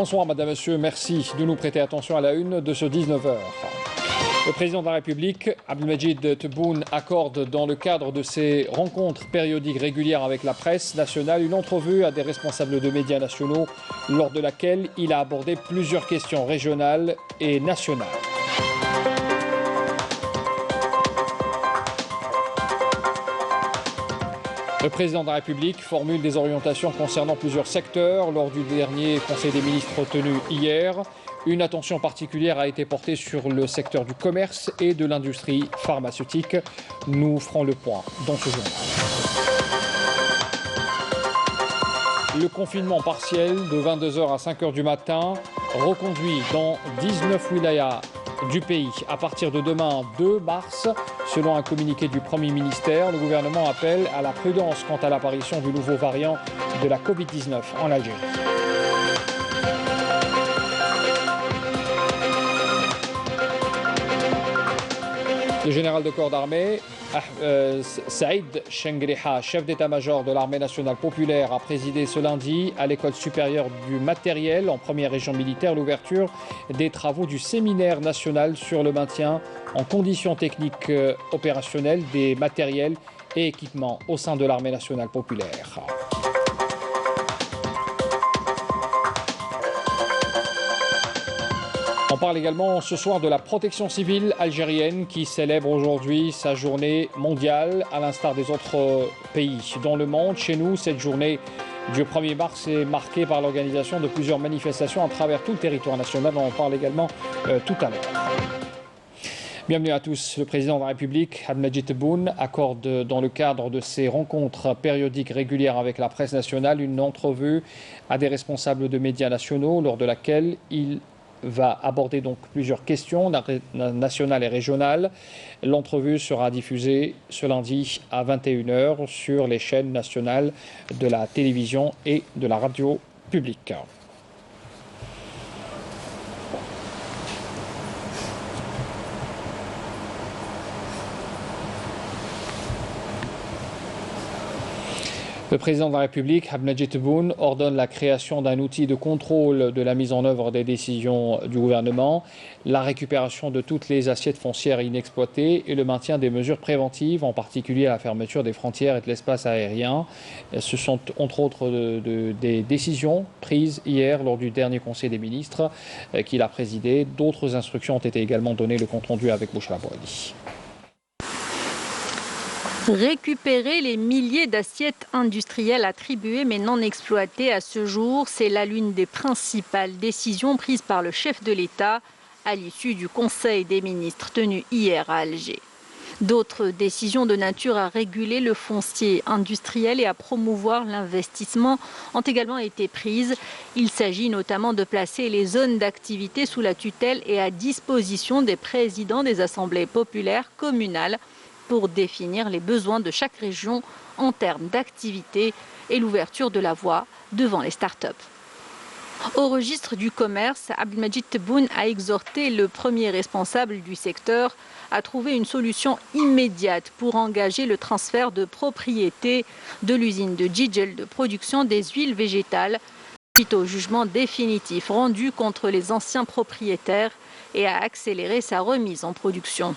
Bonsoir Madame, Monsieur, merci de nous prêter attention à la une de ce 19h. Le président de la République, Abdelmajid Tebboune, accorde dans le cadre de ses rencontres périodiques régulières avec la presse nationale une entrevue à des responsables de médias nationaux lors de laquelle il a abordé plusieurs questions régionales et nationales. Le président de la République formule des orientations concernant plusieurs secteurs lors du dernier Conseil des ministres tenu hier. Une attention particulière a été portée sur le secteur du commerce et de l'industrie pharmaceutique. Nous ferons le point dans ce journal. Le confinement partiel de 22h à 5h du matin reconduit dans 19 wilayas du pays à partir de demain 2 mars. Selon un communiqué du Premier ministère, le gouvernement appelle à la prudence quant à l'apparition du nouveau variant de la Covid-19 en Algérie. Le général de corps d'armée, Saïd Chengriha, chef d'état-major de l'armée nationale populaire, a présidé ce lundi à l'école supérieure du matériel en première région militaire l'ouverture des travaux du séminaire national sur le maintien en conditions techniques opérationnelles des matériels et équipements au sein de l'armée nationale populaire. On parle également ce soir de la protection civile algérienne qui célèbre aujourd'hui sa journée mondiale à l'instar des autres pays dans le monde. Chez nous, cette journée du 1er mars est marquée par l'organisation de plusieurs manifestations à travers tout le territoire national. On en parle également tout à l'heure. Bienvenue à tous. Le président de la République, Abdelmajid Tebboune, accorde dans le cadre de ses rencontres périodiques régulières avec la presse nationale une entrevue à des responsables de médias nationaux lors de laquelle il va aborder donc plusieurs questions nationales et régionales. L'entrevue sera diffusée ce lundi à 21h sur les chaînes nationales de la télévision et de la radio publique. Le président de la République, Abdelmajid Tebboune, ordonne la création d'un outil de contrôle de la mise en œuvre des décisions du gouvernement, la récupération de toutes les assiettes foncières inexploitées et le maintien des mesures préventives, en particulier la fermeture des frontières et de l'espace aérien. Ce sont entre autres des décisions prises hier lors du dernier Conseil des ministres qu'il a présidé. D'autres instructions ont été également données, le compte-rendu avec Bouchra Bouali. Récupérer les milliers d'assiettes industrielles attribuées mais non exploitées à ce jour, c'est là l'une des principales décisions prises par le chef de l'État à l'issue du Conseil des ministres tenu hier à Alger. D'autres décisions de nature à réguler le foncier industriel et à promouvoir l'investissement ont également été prises. Il s'agit notamment de placer les zones d'activité sous la tutelle et à disposition des présidents des assemblées populaires communales pour définir les besoins de chaque région en termes d'activité et l'ouverture de la voie devant les start-up. Au registre du commerce, Abdelmajid Tebboune a exhorté le premier responsable du secteur à trouver une solution immédiate pour engager le transfert de propriété de l'usine de Djidjel de production des huiles végétales suite au jugement définitif rendu contre les anciens propriétaires et à accélérer sa remise en production.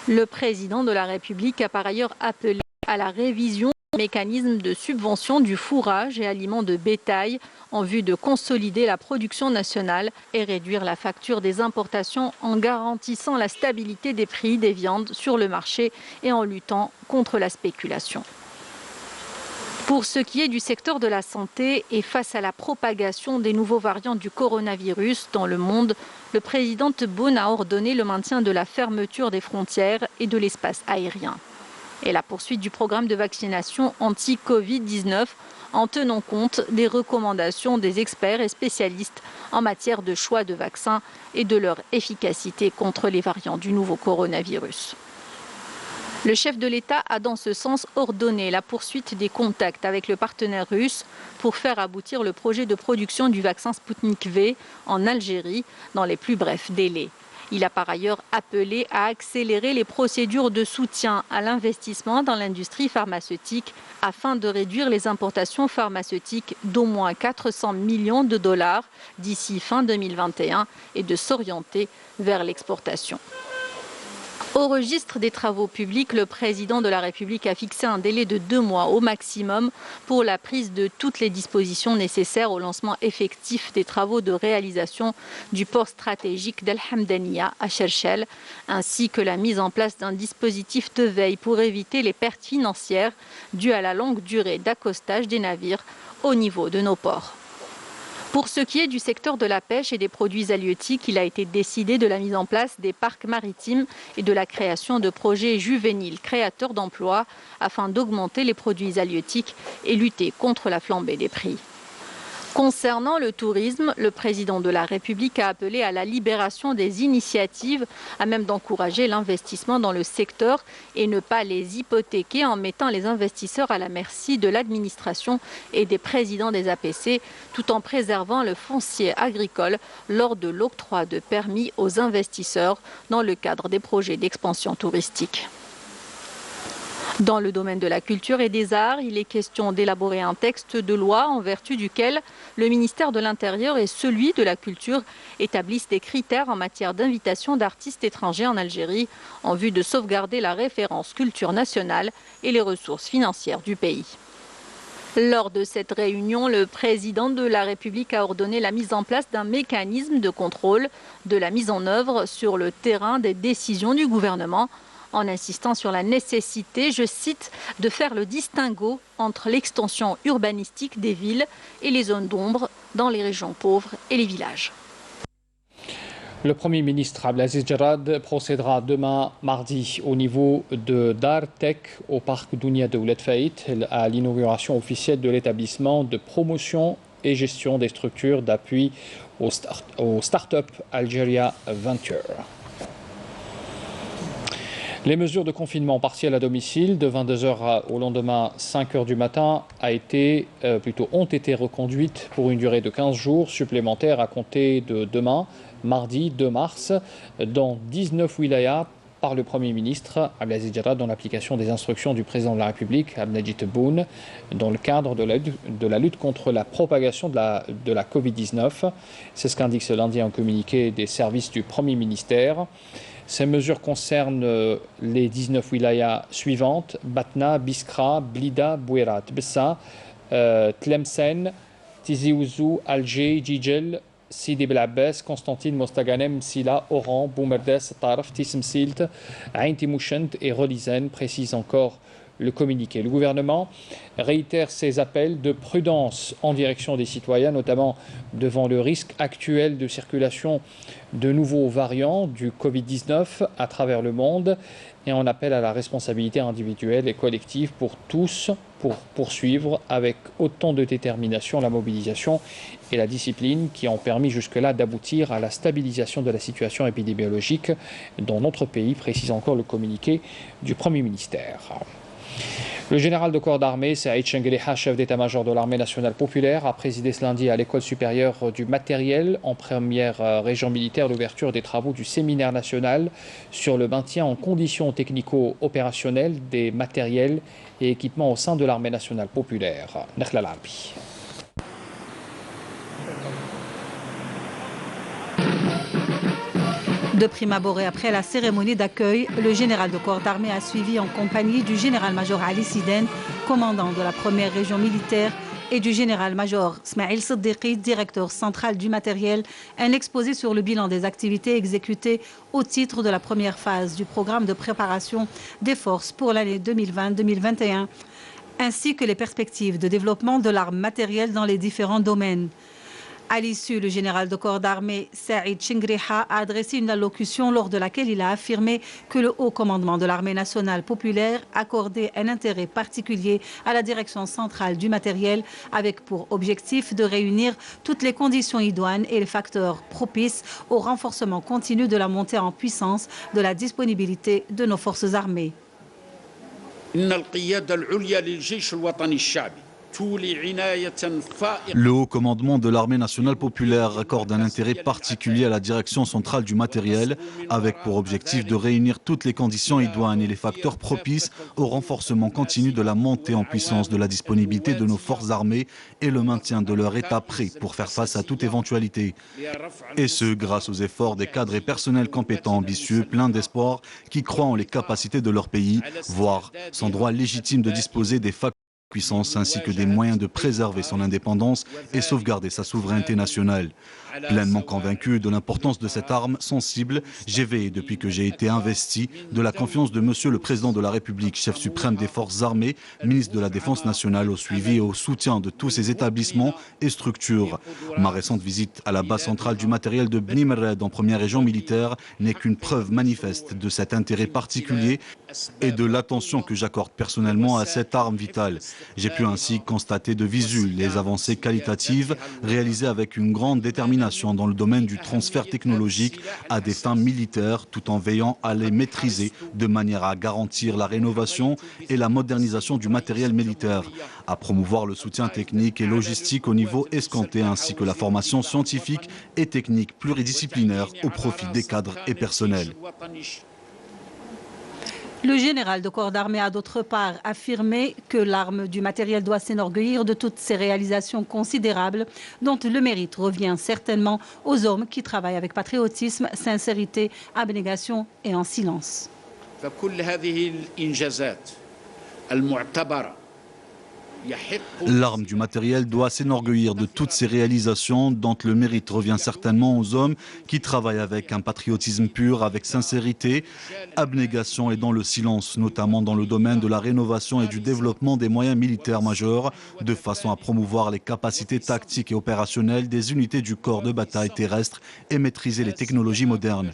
Le président de la République a par ailleurs appelé à la révision du mécanisme de subvention du fourrage et aliments de bétail en vue de consolider la production nationale et réduire la facture des importations en garantissant la stabilité des prix des viandes sur le marché et en luttant contre la spéculation. Pour ce qui est du secteur de la santé et face à la propagation des nouveaux variants du coronavirus dans le monde, le président Tebboune a ordonné le maintien de la fermeture des frontières et de l'espace aérien. Et la poursuite du programme de vaccination anti-Covid-19 en tenant compte des recommandations des experts et spécialistes en matière de choix de vaccins et de leur efficacité contre les variants du nouveau coronavirus. Le chef de l'État a dans ce sens ordonné la poursuite des contacts avec le partenaire russe pour faire aboutir le projet de production du vaccin Sputnik V en Algérie dans les plus brefs délais. Il a par ailleurs appelé à accélérer les procédures de soutien à l'investissement dans l'industrie pharmaceutique afin de réduire les importations pharmaceutiques d'au moins 400 millions de dollars d'ici fin 2021 et de s'orienter vers l'exportation. Au registre des travaux publics, le président de la République a fixé un délai de 2 mois au maximum pour la prise de toutes les dispositions nécessaires au lancement effectif des travaux de réalisation du port stratégique d'El Hamdaniya à Cherchel, ainsi que la mise en place d'un dispositif de veille pour éviter les pertes financières dues à la longue durée d'accostage des navires au niveau de nos ports. Pour ce qui est du secteur de la pêche et des produits halieutiques, il a été décidé de la mise en place des parcs maritimes et de la création de projets juvéniles créateurs d'emplois afin d'augmenter les produits halieutiques et lutter contre la flambée des prix. Concernant le tourisme, le président de la République a appelé à la libération des initiatives à même d'encourager l'investissement dans le secteur et ne pas les hypothéquer en mettant les investisseurs à la merci de l'administration et des présidents des APC, tout en préservant le foncier agricole lors de l'octroi de permis aux investisseurs dans le cadre des projets d'expansion touristique. Dans le domaine de la culture et des arts, il est question d'élaborer un texte de loi en vertu duquel le ministère de l'Intérieur et celui de la Culture établissent des critères en matière d'invitation d'artistes étrangers en Algérie en vue de sauvegarder la référence culture nationale et les ressources financières du pays. Lors de cette réunion, le président de la République a ordonné la mise en place d'un mécanisme de contrôle de la mise en œuvre sur le terrain des décisions du gouvernement, en insistant sur la nécessité, je cite, de faire le distinguo entre l'extension urbanistique des villes et les zones d'ombre dans les régions pauvres et les villages. Le Premier ministre Abdelaziz Jarrad procédera demain mardi au niveau de Dar Tech au parc Dounia de Ouled Faït à l'inauguration officielle de l'établissement de promotion et gestion des structures d'appui au Start-up Algeria Venture. Les mesures de confinement partiel à domicile de 22h au lendemain 5h du matin ont été reconduites pour une durée de 15 jours supplémentaires à compter de demain, mardi 2 mars, dans 19 wilayas par le Premier ministre Abdelaziz Jarrad dans l'application des instructions du président de la République Abdelmadjid Tebboune dans le cadre de la lutte contre la propagation de la Covid-19. C'est ce qu'indique ce lundi un communiqué des services du Premier ministère. Ces mesures concernent les 19 wilayas suivantes: Batna, Biskra, Blida, Bouerat, Bessa, Tlemcen, Tizi Ouzou, Alger, Djidjel, Sidi Bel Abbès, Constantine, Mostaganem, Sila, Oran, Boumerdes, Tarf, Tissemsilt, Ain Timouchent et Relizen, précise encore le communiqué. Le gouvernement réitère ses appels de prudence en direction des citoyens, notamment devant le risque actuel de circulation de nouveaux variants du Covid-19 à travers le monde, et en appelle à la responsabilité individuelle et collective pour tous, pour poursuivre avec autant de détermination la mobilisation et la discipline qui ont permis jusque-là d'aboutir à la stabilisation de la situation épidémiologique dans notre pays, précise encore le communiqué du Premier ministère. Le général de corps d'armée, Saïd Chengeliha, chef d'état-major de l'armée nationale populaire, a présidé ce lundi à l'école supérieure du matériel en première région militaire l'ouverture des travaux du séminaire national sur le maintien en conditions technico-opérationnelles des matériels et équipements au sein de l'armée nationale populaire. Nakhla Larbi. De prime abord et après la cérémonie d'accueil, le général de corps d'armée a suivi en compagnie du général-major Ali Siden, commandant de la première région militaire, et du général-major Smaïl Siddiqui, directeur central du matériel, un exposé sur le bilan des activités exécutées au titre de la première phase du programme de préparation des forces pour l'année 2020-2021, ainsi que les perspectives de développement de l'arme matérielle dans les différents domaines. À l'issue, le général de corps d'armée Saïd Chengeliha a adressé une allocution lors de laquelle il a affirmé que le haut commandement de l'armée nationale populaire accordait un intérêt particulier à la direction centrale du matériel avec pour objectif de réunir toutes les conditions idoines et les facteurs propices au renforcement continu de la montée en puissance de la disponibilité de nos forces armées. Le haut commandement de l'armée nationale populaire accorde un intérêt particulier à la direction centrale du matériel, avec pour objectif de réunir toutes les conditions idoines et les facteurs propices au renforcement continu de la montée en puissance de la disponibilité de nos forces armées et le maintien de leur état prêt pour faire face à toute éventualité. Et ce, grâce aux efforts des cadres et personnels compétents, ambitieux, pleins d'espoir, qui croient en les capacités de leur pays, voire son droit légitime de disposer des facteurs puissance ainsi que des moyens de préserver son indépendance et sauvegarder sa souveraineté nationale. Pleinement convaincu de l'importance de cette arme sensible, j'ai veillé depuis que j'ai été investi de la confiance de Monsieur le Président de la République, chef suprême des forces armées, ministre de la Défense nationale, au suivi et au soutien de tous ces établissements et structures. Ma récente visite à la base centrale du matériel de Bni Merred en première région militaire n'est qu'une preuve manifeste de cet intérêt particulier et de l'attention que j'accorde personnellement à cette arme vitale. J'ai pu ainsi constater de visu les avancées qualitatives réalisées avec une grande détermination dans le domaine du transfert technologique à des fins militaires, tout en veillant à les maîtriser de manière à garantir la rénovation et la modernisation du matériel militaire, à promouvoir le soutien technique et logistique au niveau escompté, ainsi que la formation scientifique et technique pluridisciplinaire au profit des cadres et personnels. Le général de corps d'armée a d'autre part affirmé que l'arme du matériel doit s'enorgueillir de toutes ses réalisations considérables dont le mérite revient certainement aux hommes qui travaillent avec patriotisme, sincérité, abnégation et en silence. L'arme du matériel doit s'enorgueillir de toutes ses réalisations dont le mérite revient certainement aux hommes qui travaillent avec un patriotisme pur, avec sincérité, abnégation et dans le silence, notamment dans le domaine de la rénovation et du développement des moyens militaires majeurs, de façon à promouvoir les capacités tactiques et opérationnelles des unités du corps de bataille terrestre et maîtriser les technologies modernes.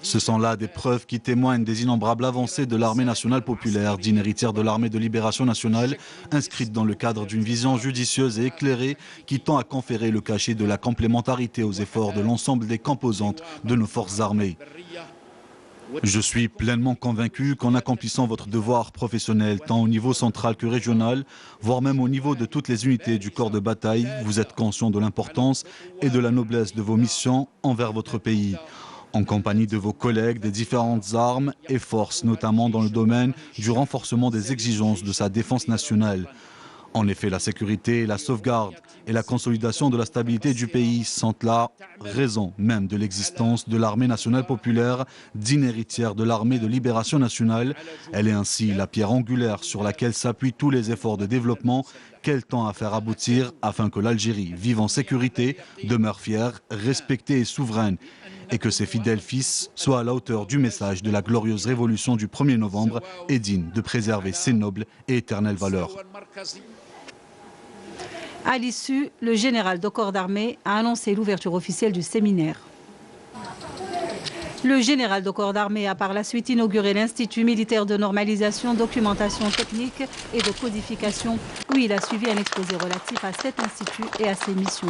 Ce sont là des preuves qui témoignent des innombrables avancées de l'armée nationale populaire, digne héritière de l'armée de libération nationale, inscrite dans le cadre d'une vision judicieuse et éclairée qui tend à conférer le cachet de la complémentarité aux efforts de l'ensemble des composantes de nos forces armées. Je suis pleinement convaincu qu'en accomplissant votre devoir professionnel, tant au niveau central que régional, voire même au niveau de toutes les unités du corps de bataille, vous êtes conscient de l'importance et de la noblesse de vos missions envers votre pays, en compagnie de vos collègues des différentes armes et forces, notamment dans le domaine du renforcement des exigences de sa défense nationale. En effet, la sécurité, la sauvegarde et la consolidation de la stabilité du pays sont la raison même de l'existence de l'armée nationale populaire, digne héritière de l'armée de libération nationale. Elle est ainsi la pierre angulaire sur laquelle s'appuient tous les efforts de développement qu'elle tend à faire aboutir afin que l'Algérie vive en sécurité, demeure fière, respectée et souveraine, et que ses fidèles fils soient à la hauteur du message de la glorieuse révolution du 1er novembre et digne de préserver ses nobles et éternelles valeurs. À l'issue, le général de corps d'armée a annoncé l'ouverture officielle du séminaire. Le général de corps d'armée a par la suite inauguré l'Institut militaire de normalisation, documentation technique et de codification, où il a suivi un exposé relatif à cet institut et à ses missions.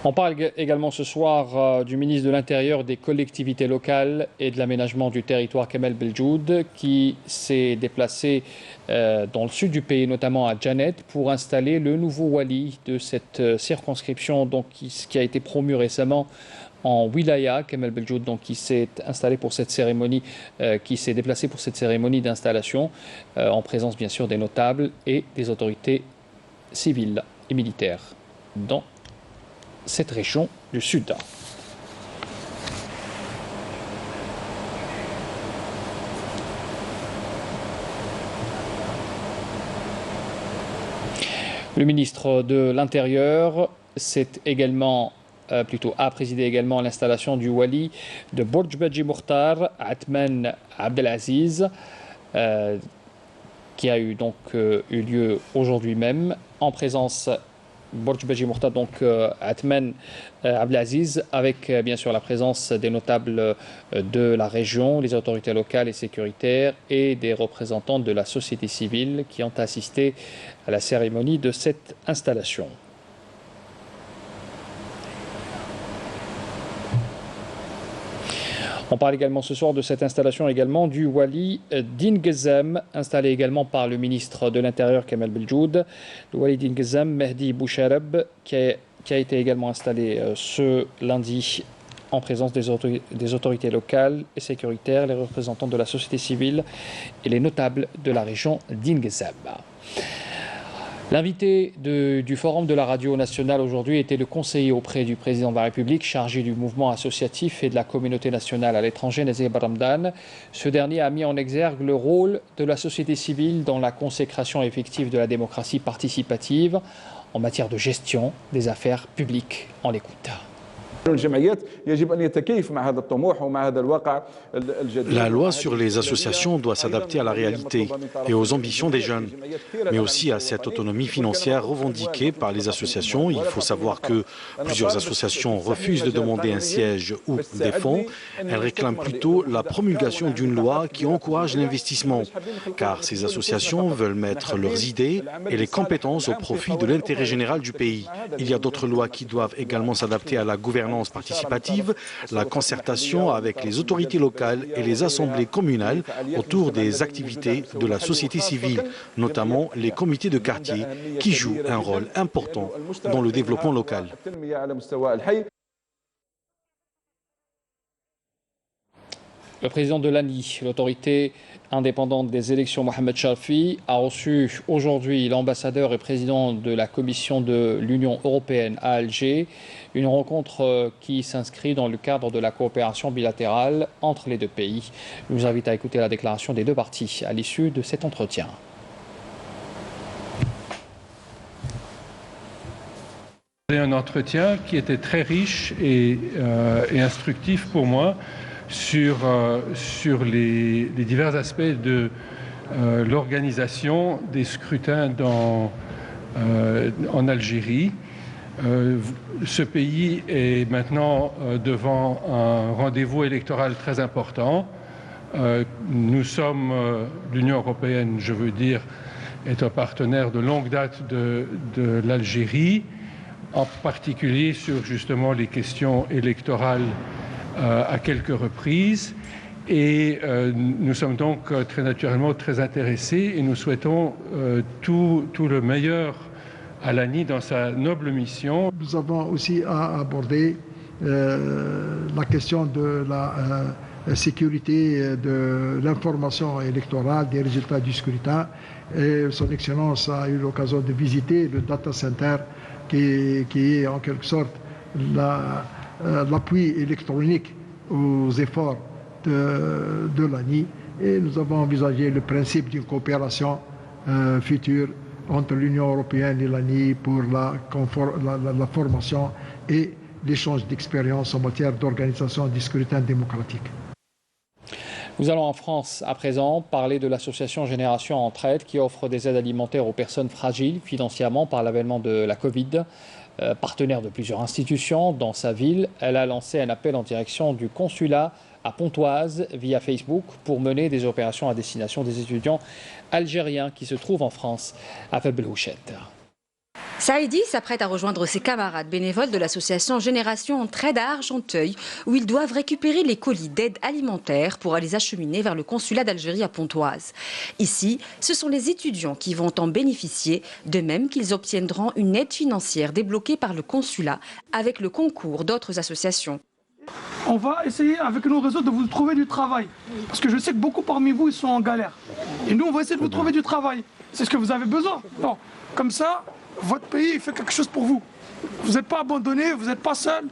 On parle également ce soir du ministre de l'Intérieur, des collectivités locales et de l'aménagement du territoire, Kamel Beljoud, qui s'est déplacé dans le sud du pays, notamment à Djanet, pour installer le nouveau wali de cette circonscription donc, qui a été promu récemment en wilaya. Kamel Beljoud, donc, qui s'est installé pour cette cérémonie, qui s'est déplacé pour cette cérémonie d'installation, en présence bien sûr des notables et des autorités civiles et militaires dans cette région du sud. Le ministre de l'Intérieur a présidé également l'installation du wali de Borj Badji Mokhtar, Atman Abdelaziz, qui a eu lieu aujourd'hui même en présence Borj Badji Mokhtar, donc Atman Abdelaziz, avec bien sûr la présence des notables de la région, les autorités locales et sécuritaires et des représentants de la société civile qui ont assisté à la cérémonie de cette installation. On parle également ce soir de cette installation également du Wali Dingezem, installé également par le ministre de l'Intérieur Kamel Beljoud. Le Wali Dingezem, Mehdi Bouchareb, qui a été également installé ce lundi en présence des autorités locales et sécuritaires, les représentants de la société civile et les notables de la région d'Ingezem. L'invité du Forum de la radio nationale aujourd'hui était le conseiller auprès du président de la République chargé du mouvement associatif et de la communauté nationale à l'étranger, Nazir Baramdan. Ce dernier a mis en exergue le rôle de la société civile dans la consécration effective de la démocratie participative en matière de gestion des affaires publiques. On l'écoute. La loi sur les associations doit s'adapter à la réalité et aux ambitions des jeunes, mais aussi à cette autonomie financière revendiquée par les associations. Il faut savoir que plusieurs associations refusent de demander un siège ou des fonds. Elles réclament plutôt la promulgation d'une loi qui encourage l'investissement, car ces associations veulent mettre leurs idées et les compétences au profit de l'intérêt général du pays. Il y a d'autres lois qui doivent également s'adapter à la gouvernance participative, la concertation avec les autorités locales et les assemblées communales autour des activités de la société civile, notamment les comités de quartier qui jouent un rôle important dans le développement local. Le président de l'ANI, l'autorité indépendante des élections, Mohamed Sharfi, a reçu aujourd'hui l'ambassadeur et président de la commission de l'Union européenne à Alger, une rencontre qui s'inscrit dans le cadre de la coopération bilatérale entre les deux pays. Je vous invite à écouter la déclaration des deux parties à l'issue de cet entretien. Un entretien qui était très riche et instructif pour moi sur les divers aspects de l'organisation des scrutins en Algérie. Ce pays est maintenant devant un rendez-vous électoral très important. Nous sommes, l'Union européenne, je veux dire, est un partenaire de longue date de l'Algérie, en particulier sur justement les questions électorales à quelques reprises. Et nous sommes donc très naturellement très intéressés et nous souhaitons tout le meilleur à l'ANI dans sa noble mission. Nous avons aussi à aborder la question de la sécurité de l'information électorale, des résultats du scrutin. Et Son Excellence a eu l'occasion de visiter le data center qui est en quelque sorte l'appui électronique aux efforts de l'ANI. Et nous avons envisagé le principe d'une coopération future entre l'Union européenne et l'ANI pour la formation et l'échange d'expériences en matière d'organisation du scrutin démocratique. Nous allons en France à présent parler de l'association Génération Entraide qui offre des aides alimentaires aux personnes fragiles financièrement par l'avènement de la Covid. Partenaire de plusieurs institutions dans sa ville, elle a lancé un appel en direction du consulat à Pontoise via Facebook pour mener des opérations à destination des étudiants algériens qui se trouvent en France. Afeb Belouchette. Saïdi s'apprête à rejoindre ses camarades bénévoles de l'association Génération Entraide à Argenteuil, où ils doivent récupérer les colis d'aide alimentaire pour les acheminer vers le consulat d'Algérie à Pontoise. Ici, ce sont les étudiants qui vont en bénéficier, de même qu'ils obtiendront une aide financière débloquée par le consulat avec le concours d'autres associations. On va essayer avec nos réseaux de vous trouver du travail, parce que je sais que beaucoup parmi vous ils sont en galère. Et nous on va essayer de vous trouver du travail. C'est ce que vous avez besoin. Non, comme ça, votre pays fait quelque chose pour vous. Vous n'êtes pas abandonné, vous n'êtes pas seul.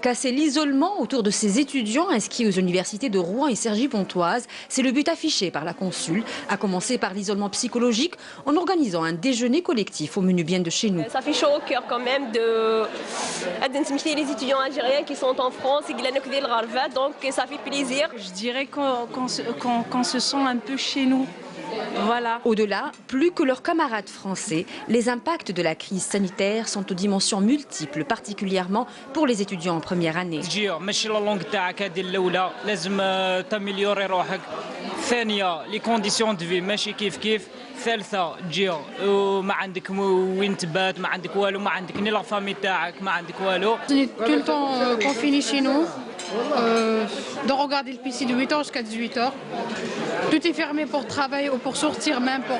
Casser l'isolement autour de ces étudiants inscrits aux universités de Rouen et Cergy-Pontoise, c'est le but affiché par la consul, à commencer par l'isolement psychologique en organisant un déjeuner collectif au menu bien de chez nous. Ça fait chaud au cœur quand même d'intimider les étudiants algériens qui sont en France et donc ça fait plaisir. Je dirais qu'on se sent un peu chez nous. Voilà. Au-delà, plus que leurs camarades français, les impacts de la crise sanitaire sont aux dimensions multiples, particulièrement pour les étudiants en première année. les conditions de vie ماشي كيف ثالثة تجي وما عندك وين تبات ما عندك والو ما عندك ni la famille تاعك ما عندك والو. On est tout le temps confinés chez nous de regarder le PC de 8h jusqu'à 18h. Tout est fermé pour travailler ou pour sortir, même pour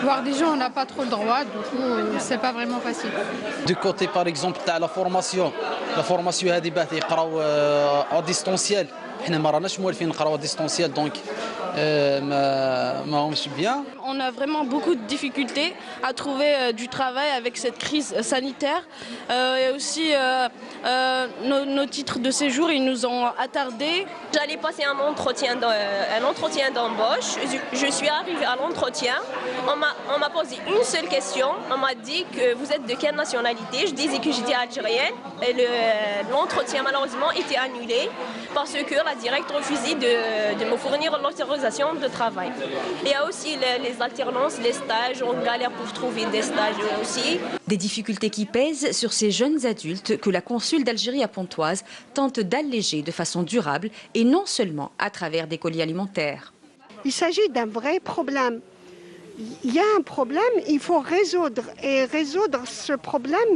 voir des gens, on n'a pas trop le droit, du coup c'est pas vraiment facile. Du côté par exemple de la formation هذه باه يقراو en distanciel. احنا ما راناش موالفين نقراو distanciel donc ما همش bien. On a vraiment beaucoup de difficultés à trouver du travail avec cette crise sanitaire. Et aussi nos titres de séjour, ils nous ont attardés. J'allais passer un entretien d'embauche. Je suis arrivée à l'entretien. On m'a posé une seule question. On m'a dit que vous êtes de quelle nationalité. Je disais que j'étais algérienne. Et l'entretien malheureusement était annulé parce que la directrice refusait de me fournir l'autorisation de travail. Il y a aussi les alternances, les stages, on galère pour trouver des stages aussi. Des difficultés qui pèsent sur ces jeunes adultes que la consule d'Algérie à Pontoise tente d'alléger de façon durable et non seulement à travers des colis alimentaires. Il s'agit d'un vrai problème. Il y a un problème, il faut résoudre ce problème,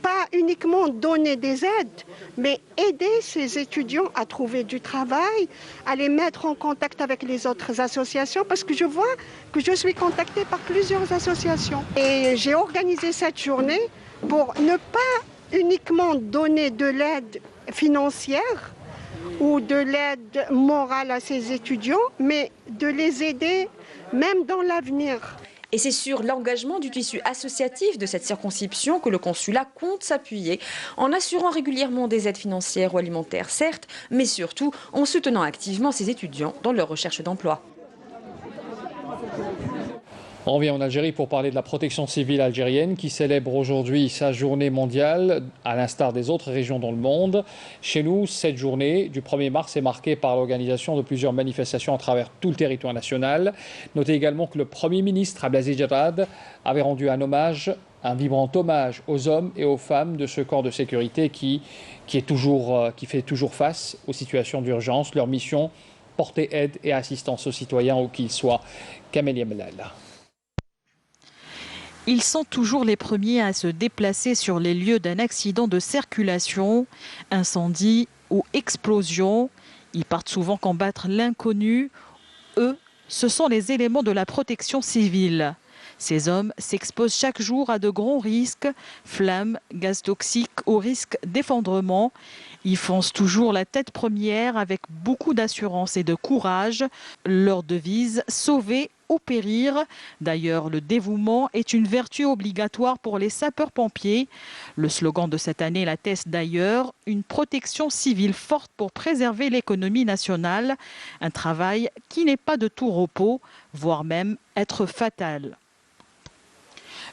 pas uniquement donner des aides, mais aider ces étudiants à trouver du travail, à les mettre en contact avec les autres associations, parce que je vois que je suis contactée par plusieurs associations. Et j'ai organisé cette journée pour ne pas uniquement donner de l'aide financière ou de l'aide morale à ces étudiants, mais de les aider même dans l'avenir. Et c'est sur l'engagement du tissu associatif de cette circonscription que le consulat compte s'appuyer en assurant régulièrement des aides financières ou alimentaires, certes, mais surtout en soutenant activement ces étudiants dans leur recherche d'emploi. On revient en Algérie pour parler de la protection civile algérienne qui célèbre aujourd'hui sa journée mondiale, à l'instar des autres régions dans le monde. Chez nous, cette journée du 1er mars est marquée par l'organisation de plusieurs manifestations à travers tout le territoire national. Notez également que le Premier ministre Abdelaziz Jarrad avait rendu un vibrant hommage aux hommes et aux femmes de ce corps de sécurité qui fait toujours face aux situations d'urgence. Leur mission, porter aide et assistance aux citoyens où qu'ils soient. Camélia Melal. Ils sont toujours les premiers à se déplacer sur les lieux d'un accident de circulation, incendie ou explosion. Ils partent souvent combattre l'inconnu. Eux, ce sont les éléments de la protection civile. Ces hommes s'exposent chaque jour à de grands risques, flammes, gaz toxiques, au risque d'effondrement. Ils foncent toujours la tête première avec beaucoup d'assurance et de courage. Leur devise, sauver ou périr. D'ailleurs, le dévouement est une vertu obligatoire pour les sapeurs-pompiers. Le slogan de cette année l'atteste d'ailleurs, une protection civile forte pour préserver l'économie nationale. Un travail qui n'est pas de tout repos, voire même être fatal.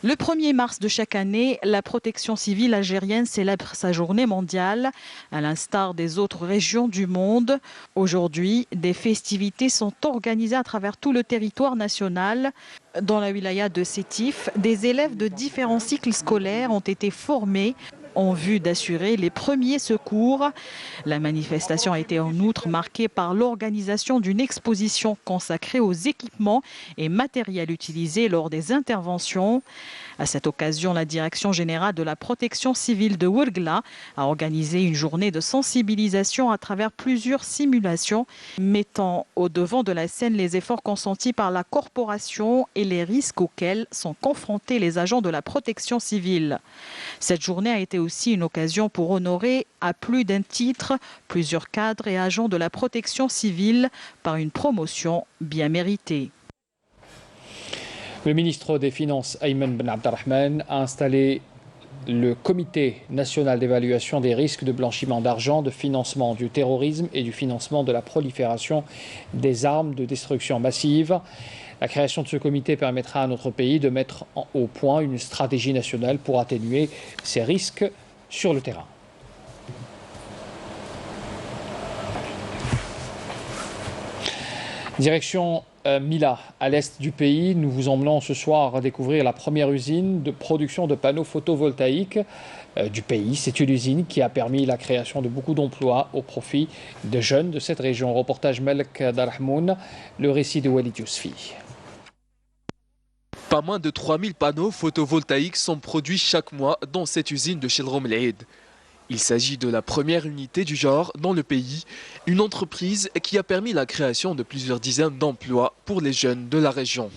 Le 1er mars de chaque année, la protection civile algérienne célèbre sa journée mondiale, à l'instar des autres régions du monde. Aujourd'hui, des festivités sont organisées à travers tout le territoire national. Dans la wilaya de Sétif, des élèves de différents cycles scolaires ont été formés en vue d'assurer les premiers secours. La manifestation a été en outre marquée par l'organisation d'une exposition consacrée aux équipements et matériels utilisés lors des interventions. À cette occasion, la Direction générale de la protection civile de Ouargla a organisé une journée de sensibilisation à travers plusieurs simulations, mettant au devant de la scène les efforts consentis par la corporation et les risques auxquels sont confrontés les agents de la protection civile. Cette journée a été aussi une occasion pour honorer à plus d'un titre plusieurs cadres et agents de la protection civile par une promotion bien méritée. Le ministre des Finances, Ayman Ben Abdelrahman, a installé le Comité national d'évaluation des risques de blanchiment d'argent, de financement du terrorisme et du financement de la prolifération des armes de destruction massive. La création de ce comité permettra à notre pays de mettre au point une stratégie nationale pour atténuer ces risques sur le terrain. Direction Mila, à l'est du pays. Nous vous emmenons ce soir à découvrir la première usine de production de panneaux photovoltaïques du pays. C'est une usine qui a permis la création de beaucoup d'emplois au profit de jeunes de cette région. Reportage Melk Darahmoun, le récit de Walid Yousfi. Pas moins de 3000 panneaux photovoltaïques sont produits chaque mois dans cette usine de Chilrom El Aid. Il s'agit de la première unité du genre dans le pays, une entreprise qui a permis la création de plusieurs dizaines d'emplois pour les jeunes de la région.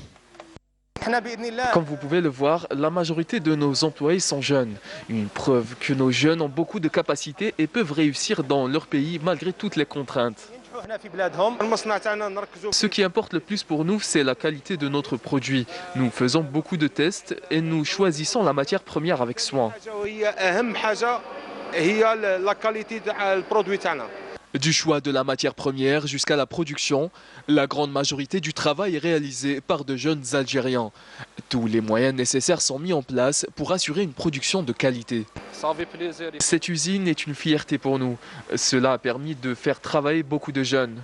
Comme vous pouvez le voir, la majorité de nos employés sont jeunes. Une preuve que nos jeunes ont beaucoup de capacités et peuvent réussir dans leur pays malgré toutes les contraintes. Ce qui importe le plus pour nous, c'est la qualité de notre produit. Nous faisons beaucoup de tests et nous choisissons la matière première avec soin. Du choix de la matière première jusqu'à la production, la grande majorité du travail est réalisé par de jeunes Algériens. Tous les moyens nécessaires sont mis en place pour assurer une production de qualité. Cette usine est une fierté pour nous. Cela a permis de faire travailler beaucoup de jeunes.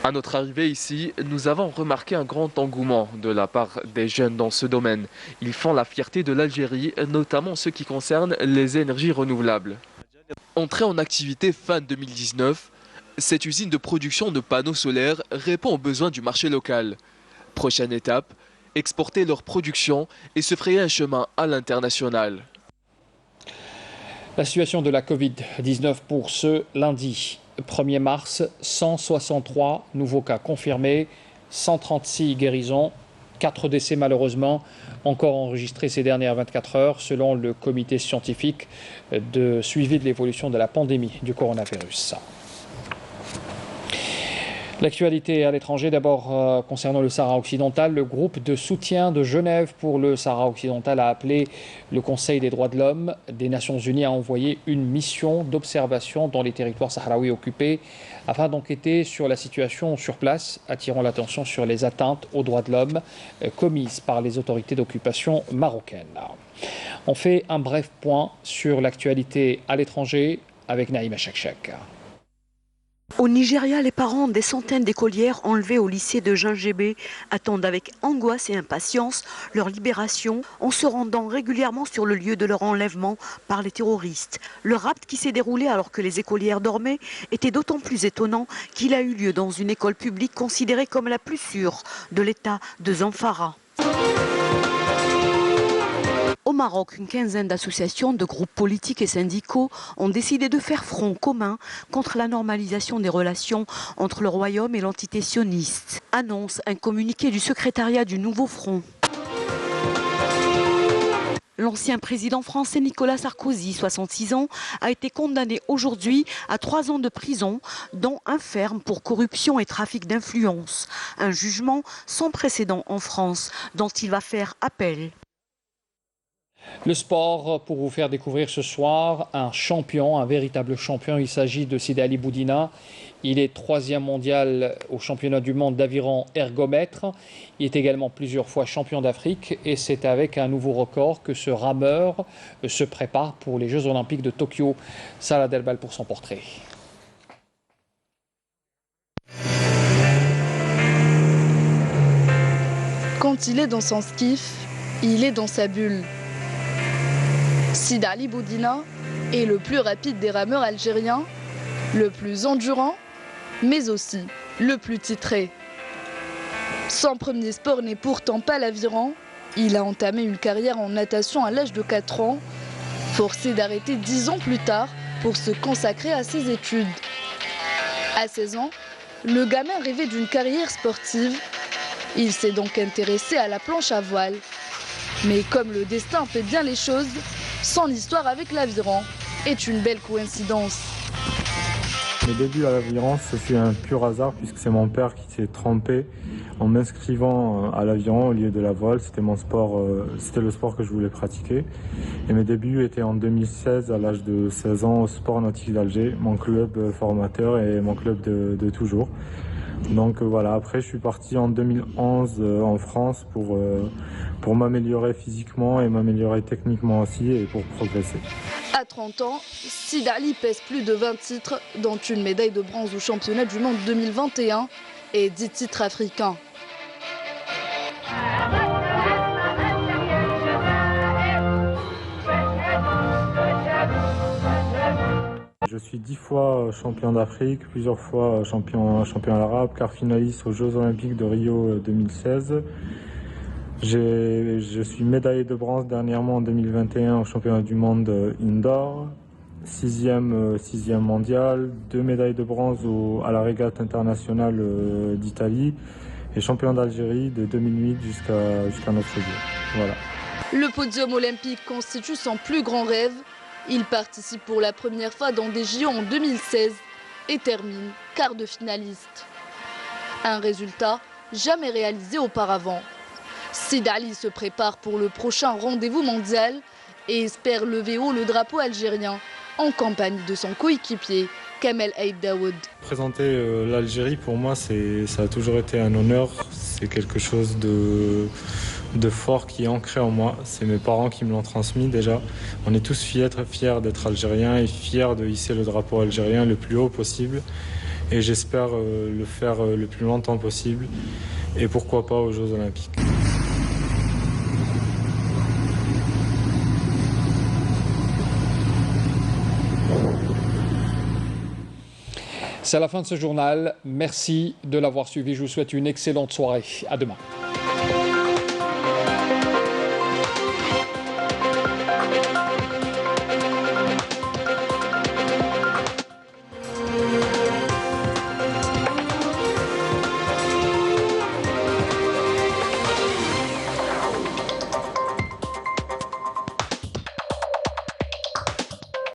À notre arrivée ici, nous avons remarqué un grand engouement de la part des jeunes dans ce domaine. Ils font la fierté de l'Algérie, notamment en ce qui concerne les énergies renouvelables. Entrée en activité fin 2019, cette usine de production de panneaux solaires répond aux besoins du marché local. Prochaine étape, exporter leur production et se frayer un chemin à l'international. La situation de la Covid-19 pour ce lundi 1er mars, 163 nouveaux cas confirmés, 136 guérisons, 4 décès malheureusement encore enregistrés ces dernières 24 heures selon le comité scientifique de suivi de l'évolution de la pandémie du coronavirus. L'actualité à l'étranger, d'abord concernant le Sahara occidental, le groupe de soutien de Genève pour le Sahara occidental a appelé le Conseil des droits de l'homme des Nations Unies à envoyer une mission d'observation dans les territoires sahraouis occupés afin d'enquêter sur la situation sur place, attirant l'attention sur les atteintes aux droits de l'homme commises par les autorités d'occupation marocaines. On fait un bref point sur l'actualité à l'étranger avec Naïma Chakchak. Au Nigeria, les parents des centaines d'écolières enlevées au lycée de Djinguébé attendent avec angoisse et impatience leur libération en se rendant régulièrement sur le lieu de leur enlèvement par les terroristes. Le rapt qui s'est déroulé alors que les écolières dormaient était d'autant plus étonnant qu'il a eu lieu dans une école publique considérée comme la plus sûre de l'État de Zamfara. Au Maroc, une quinzaine d'associations, de groupes politiques et syndicaux ont décidé de faire front commun contre la normalisation des relations entre le royaume et l'entité sioniste. Annonce un communiqué du secrétariat du Nouveau Front. L'ancien président français Nicolas Sarkozy, 66 ans, a été condamné aujourd'hui à 3 ans de prison, dont un ferme pour corruption et trafic d'influence. Un jugement sans précédent en France, dont il va faire appel. Le sport, pour vous faire découvrir ce soir un champion, un véritable champion. Il s'agit de Sidi Ali Boudina. Il est 3e mondial au championnat du monde d'aviron ergomètre. Il est également plusieurs fois champion d'Afrique et c'est avec un nouveau record que ce rameur se prépare pour les Jeux Olympiques de Tokyo. Salah Delbal pour son portrait. Quand il est dans son skiff, il est dans sa bulle. Sidi Ali Boudina est le plus rapide des rameurs algériens, le plus endurant, mais aussi le plus titré. Son premier sport n'est pourtant pas l'aviron. Il a entamé une carrière en natation à l'âge de 4 ans, forcé d'arrêter 10 ans plus tard pour se consacrer à ses études. À 16 ans, le gamin rêvait d'une carrière sportive. Il s'est donc intéressé à la planche à voile. Mais comme le destin fait bien les choses, son histoire avec l'aviron est une belle coïncidence. Mes débuts à l'aviron, ce fut un pur hasard puisque c'est mon père qui s'est trompé en m'inscrivant à l'aviron au lieu de la voile. C'était mon sport, c'était le sport que je voulais pratiquer. Et mes débuts étaient en 2016 à l'âge de 16 ans au Sport Nautique d'Alger, mon club formateur et mon club de toujours. Donc voilà, après je suis parti en 2011 en France pour m'améliorer physiquement et m'améliorer techniquement aussi et pour progresser. À 30 ans, Sidi Ali pèse plus de 20 titres, dont une médaille de bronze au championnat du monde 2021 et 10 titres africains. Je suis 10 fois champion d'Afrique, plusieurs fois champion arabe, quart finaliste aux Jeux Olympiques de Rio 2016. Je suis médaillé de bronze dernièrement en 2021 au championnat du monde indoor, sixième mondial, 2 médailles de bronze à la régate internationale d'Italie et champion d'Algérie de 2008 jusqu'à notre jour. Voilà. Le podium olympique constitue son plus grand rêve. Il participe pour la première fois dans des JO en 2016 et termine quart de finaliste. Un résultat jamais réalisé auparavant. Sid Ali se prépare pour le prochain rendez-vous mondial et espère lever haut le drapeau algérien en compagnie de son coéquipier Kamel Aïd Daoud. Présenter l'Algérie pour moi ça a toujours été un honneur, c'est quelque chose de fort qui est ancré en moi, c'est mes parents qui me l'ont transmis déjà. On est tous fiers d'être algériens et fiers de hisser le drapeau algérien le plus haut possible et j'espère le faire le plus longtemps possible et pourquoi pas aux Jeux Olympiques. C'est la fin de ce journal. Merci de l'avoir suivi. Je vous souhaite une excellente soirée. À demain.